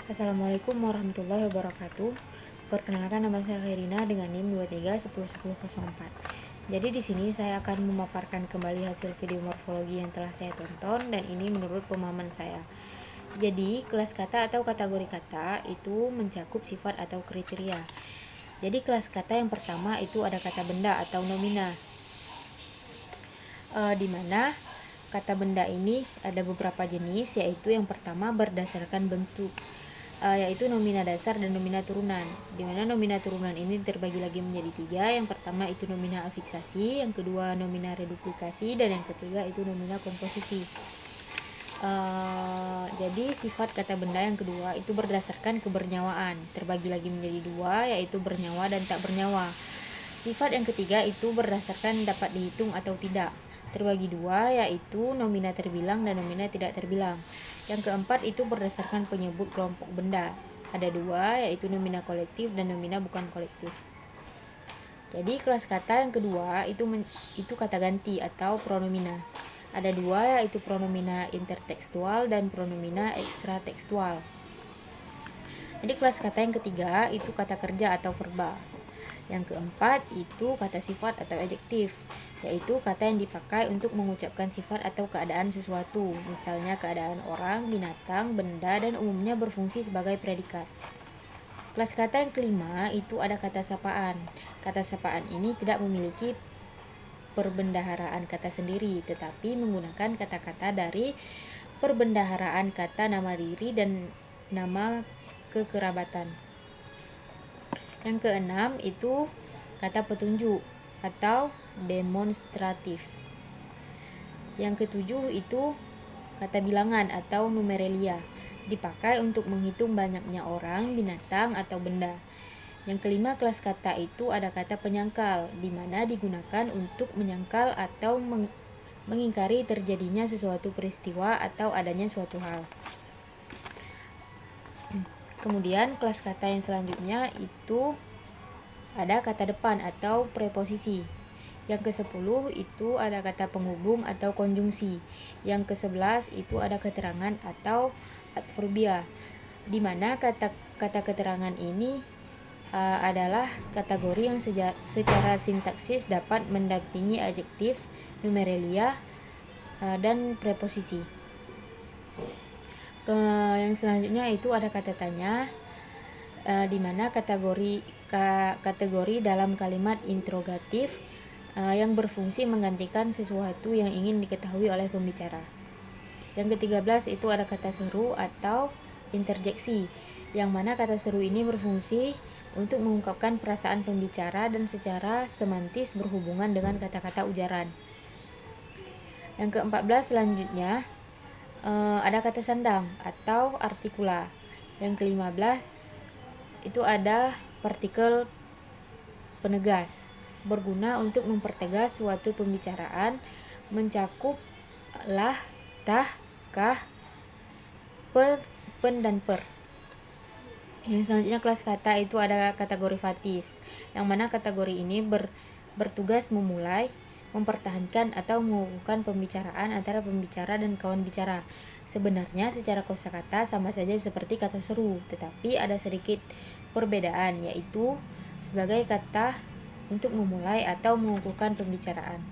Assalamualaikum warahmatullahi wabarakatuh. Perkenalkan, nama saya Khairina dengan NIM 23101004. Jadi di sini saya akan memaparkan kembali hasil video morfologi yang telah saya tonton, dan ini menurut pemahaman saya. Jadi kelas kata atau kategori kata itu mencakup sifat atau kriteria. Jadi kelas kata yang pertama itu ada kata benda atau nomina, di mana kata benda ini ada beberapa jenis, yaitu yang pertama berdasarkan bentuk, yaitu nomina dasar dan nomina turunan, di mana nomina turunan ini terbagi lagi menjadi tiga. Yang pertama itu nomina afiksasi, yang kedua nomina reduplikasi, dan yang ketiga itu nomina komposisi. Jadi sifat kata benda yang kedua itu berdasarkan kebernyawaan, terbagi lagi menjadi dua, yaitu bernyawa dan tak bernyawa. Sifat yang ketiga itu berdasarkan dapat dihitung atau tidak, terbagi dua, yaitu nomina terbilang dan nomina tidak terbilang. Yang keempat itu berdasarkan penyebut kelompok benda, ada dua, yaitu nomina kolektif dan nomina bukan kolektif. Jadi kelas kata yang kedua itu kata ganti atau pronomina, ada dua, yaitu pronomina intertekstual dan pronomina ekstratekstual. Jadi kelas kata yang ketiga itu kata kerja atau verba. Yang keempat itu kata sifat atau adjektif, yaitu kata yang dipakai untuk mengucapkan sifat atau keadaan sesuatu, misalnya keadaan orang, binatang, benda, dan umumnya berfungsi sebagai predikat. Kelas kata yang kelima itu ada kata sapaan. Kata sapaan ini tidak memiliki perbendaharaan kata sendiri, tetapi menggunakan kata-kata dari perbendaharaan kata nama diri dan nama kekerabatan. Yang keenam itu kata petunjuk atau demonstratif. Yang ketujuh itu kata bilangan atau numeralia, dipakai untuk menghitung banyaknya orang, binatang, atau benda. Yang kelima kelas kata itu ada kata penyangkal, di mana digunakan untuk menyangkal atau mengingkari terjadinya sesuatu peristiwa atau adanya suatu hal. Kemudian kelas kata yang selanjutnya itu ada kata depan atau preposisi. Yang ke-10 itu ada kata penghubung atau konjungsi. Yang ke-11 itu ada keterangan atau adverbia, di mana kata keterangan ini adalah kategori yang secara sintaksis dapat mendampingi adjektif, numeralia, dan preposisi. Yang selanjutnya itu ada kata tanya, di mana kategori dalam kalimat interrogatif yang berfungsi menggantikan sesuatu yang ingin diketahui oleh pembicara. Yang ke-13 itu ada kata seru atau interjeksi, yang mana kata seru ini berfungsi untuk mengungkapkan perasaan pembicara dan secara semantis berhubungan dengan kata-kata ujaran. Yang ke-14 selanjutnya ada kata sandang atau artikula. Yang ke-15 itu ada partikel penegas, berguna untuk mempertegas suatu pembicaraan, mencakup lah, tah, kah, pen, dan per. Yang selanjutnya kelas kata itu ada kategori fatis, yang mana kategori ini bertugas memulai, mempertahankan, atau mengukuhkan pembicaraan antara pembicara dan kawan bicara. Sebenarnya secara kosakata sama saja seperti kata seru, tetapi ada sedikit perbedaan, yaitu sebagai kata untuk memulai atau mengukuhkan pembicaraan.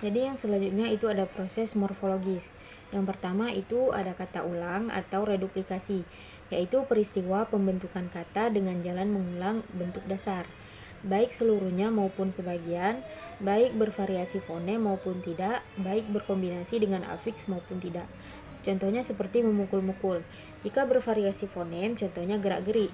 Jadi yang selanjutnya itu ada proses morfologis. Yang pertama itu ada kata ulang atau reduplikasi, yaitu peristiwa pembentukan kata dengan jalan mengulang bentuk dasar, baik seluruhnya maupun sebagian, baik bervariasi fonem maupun tidak, baik berkombinasi dengan afiks maupun tidak. Contohnya seperti memukul-mukul. Jika bervariasi fonem, contohnya gerak-gerik.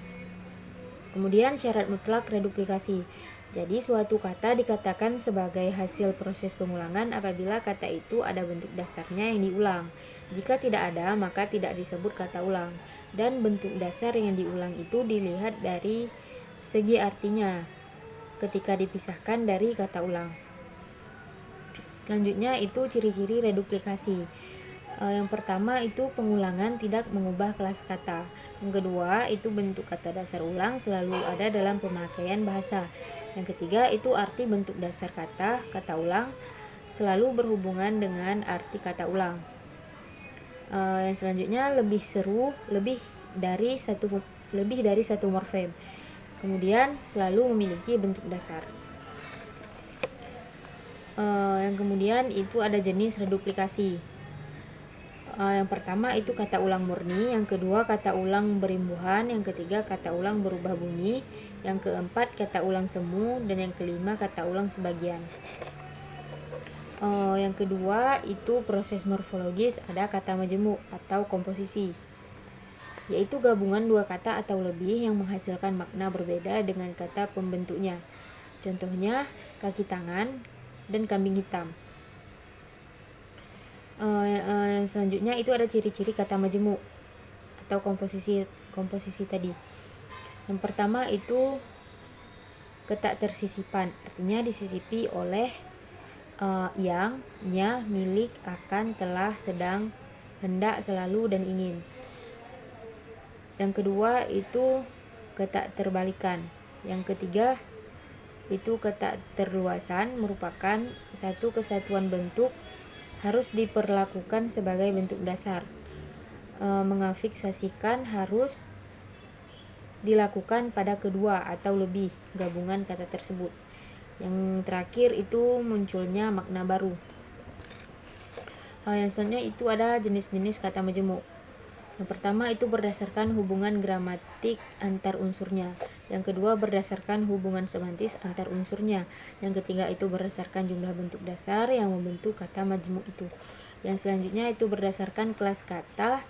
Kemudian syarat mutlak reduplikasi. Jadi suatu kata dikatakan sebagai hasil proses pengulangan apabila kata itu ada bentuk dasarnya yang diulang. Jika tidak ada, maka tidak disebut kata ulang. Dan bentuk dasar yang diulang itu dilihat dari segi artinya ketika dipisahkan dari kata ulang. Selanjutnya itu ciri-ciri reduplikasi. Yang pertama itu pengulangan tidak mengubah kelas kata. Yang kedua itu bentuk kata dasar ulang selalu ada dalam pemakaian bahasa. Yang ketiga itu arti bentuk dasar kata ulang selalu berhubungan dengan arti kata ulang. Yang selanjutnya lebih seru, lebih dari satu morfem. Kemudian selalu memiliki bentuk dasar. Yang kemudian itu ada jenis reduplikasi. Yang pertama itu kata ulang murni, yang kedua kata ulang berimbuhan, yang ketiga kata ulang berubah bunyi, yang keempat kata ulang semu, dan yang kelima kata ulang sebagian. Yang kedua itu proses morfologis, ada kata majemuk atau komposisi, yaitu gabungan dua kata atau lebih yang menghasilkan makna berbeda dengan kata pembentuknya. Contohnya kaki tangan dan kambing hitam. Yang selanjutnya itu ada ciri-ciri kata majemuk atau komposisi tadi. Yang pertama itu ketak tersisipan, artinya disisipi oleh yang, nya, milik, akan, telah, sedang, hendak, selalu, dan ingin. Yang kedua itu ketak terbalikan. Yang ketiga itu ketak terluasan, merupakan satu kesatuan bentuk harus diperlakukan sebagai bentuk dasar. Mengafiksasikan harus dilakukan pada kedua atau lebih gabungan kata tersebut. Yang terakhir itu munculnya makna baru. Yang selanjutnya itu ada jenis-jenis kata majemuk. Yang pertama itu berdasarkan hubungan gramatik antar unsurnya. Yang kedua berdasarkan hubungan semantis antar unsurnya. Yang ketiga itu berdasarkan jumlah bentuk dasar yang membentuk kata majemuk itu. Yang selanjutnya itu berdasarkan kelas kata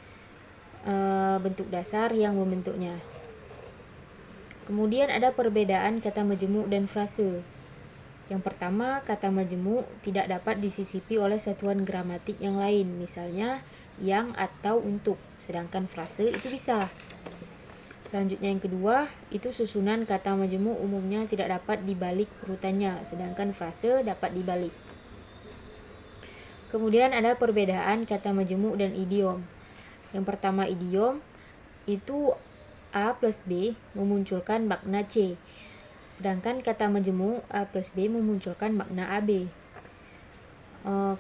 bentuk dasar yang membentuknya. Kemudian ada perbedaan kata majemuk dan frase. Yang pertama, kata majemuk tidak dapat disisipi oleh satuan gramatik yang lain, misalnya yang atau untuk, sedangkan frase itu bisa. Selanjutnya yang kedua, itu susunan kata majemuk umumnya tidak dapat dibalik urutannya, sedangkan frase dapat dibalik. Kemudian ada perbedaan kata majemuk dan idiom. Yang pertama idiom, itu A plus B memunculkan makna C. Sedangkan kata majemuk A plus B memunculkan makna AB.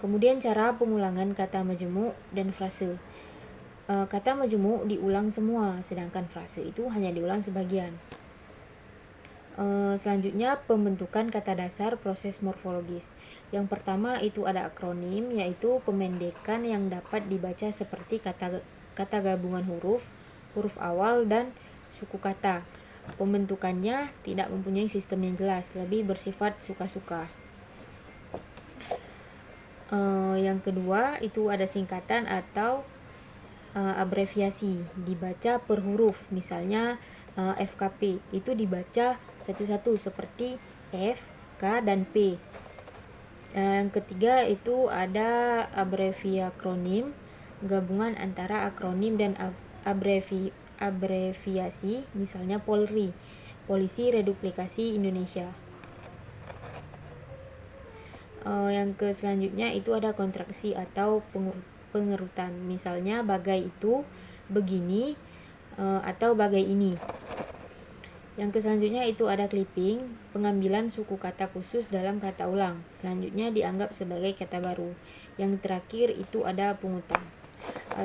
Kemudian cara pengulangan kata majemuk dan frase. Kata majemuk diulang semua, sedangkan frase itu hanya diulang sebagian. Selanjutnya pembentukan kata dasar proses morfologis. Yang pertama itu ada akronim, yaitu pemendekan yang dapat dibaca seperti kata gabungan huruf awal dan suku kata. Pembentukannya tidak mempunyai sistem yang jelas, lebih bersifat suka-suka. Yang kedua itu ada singkatan atau abreviasi, dibaca per huruf, misalnya FKP itu dibaca satu-satu seperti F, K, dan P. Yang ketiga itu ada abreviakronim, gabungan antara akronim dan abreviasi, misalnya Polri, Polisi Reduplikasi Indonesia. Yang selanjutnya itu ada kontraksi atau pengerutan, misalnya bagai itu, begini, atau bagai ini. Yang selanjutnya itu ada clipping, pengambilan suku kata khusus dalam kata ulang, selanjutnya dianggap sebagai kata baru. Yang terakhir itu ada pungutan.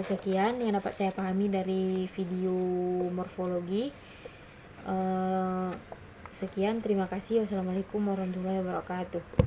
Sekian yang dapat saya pahami dari video morfologi. Sekian, terima kasih. Wassalamualaikum warahmatullahi wabarakatuh.